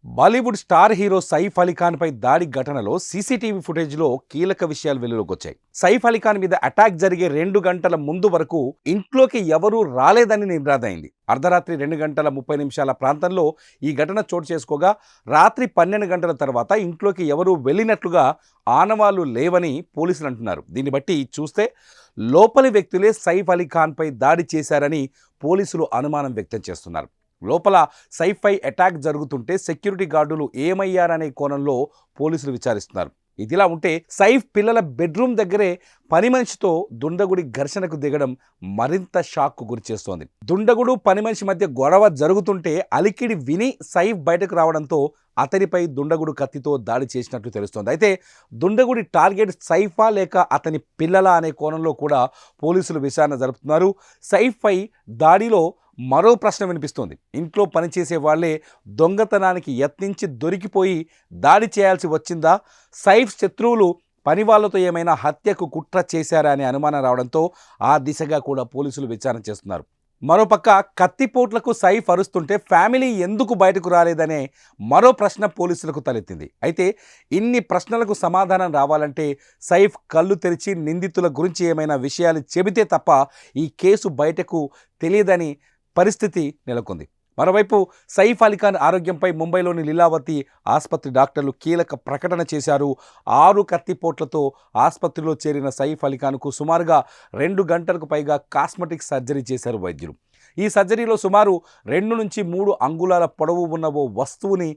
Bollywood star hero Saif Ali Khan పై దాడి ఘటనలో CCTV ఫుటేజ్లో కీలక విషయాలు వెలుగులోకి వచ్చాయి. సైఫ్ అలీ ఖాన్ మీద అటాక్ జరిగే 2 గంటల ముందు వరకు ఇంట్లోకి ఎవరూ రాలేదని నిర్ధారైంది. అర్ధరాత్రి 2 గంటల 30 నిమిషాల ప్రాంతంలో ఈ ఘటన చోటు చేసుకోగా రాత్రి 12 గంటల తర్వాత ఇంట్లోకి ఎవరూ వెళ్ళినట్లుగా ఆనవాళ్లు లేవని పోలీసులు అంటున్నారు. దీన్ని బట్టి చూస్తే లోపలి వ్యక్తులే సైఫ్ అలీ ఖాన్ పై దాడి చేశారని పోలీసులు అనుమానం వ్యక్తం చేస్తున్నారు. లోపల సైఫ్పై అటాక్ జరుగుతుంటే సెక్యూరిటీ గార్డులు ఏమయ్యారనే కోణంలో పోలీసులు విచారిస్తున్నారు. ఇదిలా ఉంటే సైఫ్ పిల్లల బెడ్రూమ్ దగ్గరే పని మనిషితో దుండగుడి ఘర్షణకు దిగడం మరింత షాక్కు గురిచేస్తోంది. దుండగుడు పని మనిషి మధ్య గొడవ జరుగుతుంటే అలికిడి విని సైఫ్ బయటకు రావడంతో అతనిపై దుండగుడు కత్తితో దాడి చేసినట్లు తెలుస్తోంది. అయితే దుండగుడి టార్గెట్ సైఫా లేక అతని పిల్లల అనే కోణంలో కూడా పోలీసులు విచారణ జరుపుతున్నారు. సైఫ్పై దాడిలో మరో ప్రశ్న వినిపిస్తోంది. ఇంట్లో పనిచేసే వాళ్లే దొంగతనానికి యత్నించి దొరికిపోయి దాడి చేయాల్సి వచ్చిందా? సైఫ్ శత్రువులు పని వాళ్లతో ఏమైనా హత్యకు కుట్ర చేశారా అనే అనుమానం రావడంతో ఆ దిశగా కూడా పోలీసులు విచారణ చేస్తున్నారు. మరోపక్క కత్తిపోట్లకు సైఫ్ అరుస్తుంటే ఫ్యామిలీ ఎందుకు బయటకు రాలేదనే మరో ప్రశ్న పోలీసులకు తలెత్తింది. అయితే ఇన్ని ప్రశ్నలకు సమాధానం రావాలంటే సైఫ్ కళ్ళు తెరిచి నిందితుల గురించి ఏమైనా విషయాలు చెబితే తప్ప ఈ కేసు బయటకు తెలియదని పరిస్థితి నెలకొంది. మరోవైపు సైఫ్ అలీ ఖాన్ ఆరోగ్యంపై ముంబైలోని లీలావతి ఆసుపత్రి డాక్టర్లు కీలక ప్రకటన చేశారు. 6 కత్తిపోట్లతో ఆసుపత్రిలో చేరిన సైఫ్ అలీ ఖాన్కు సుమారుగా 2 గంటలకు పైగా కాస్మెటిక్ సర్జరీ చేశారు వైద్యులు. ఈ సర్జరీలో సుమారు 2 నుంచి 3 అంగుళాల పొడవు ఉన్న ఓ వస్తువుని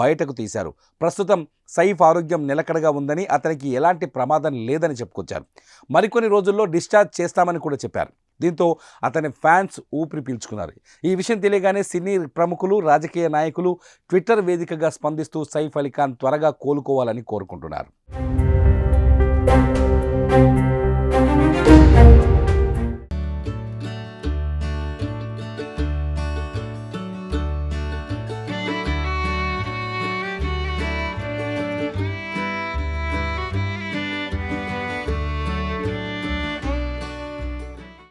బయటకు తీశారు. ప్రస్తుతం సైఫ్ ఆరోగ్యం నిలకడగా ఉందని, అతనికి ఎలాంటి ప్రమాదం లేదని చెప్పుకొచ్చారు. మరికొన్ని రోజుల్లో డిశ్చార్జ్ చేస్తామని కూడా చెప్పారు. దీంతో అతని ఫ్యాన్స్ ఊపిరి పీల్చుకున్నారు. ఈ విషయం తెలియగానే సినీ ప్రముఖులు, రాజకీయ నాయకులు ట్విట్టర్ వేదికగా స్పందిస్తూ సైఫ్ అలీ ఖాన్ త్వరగా కోలుకోవాలని కోరుకుంటున్నారు.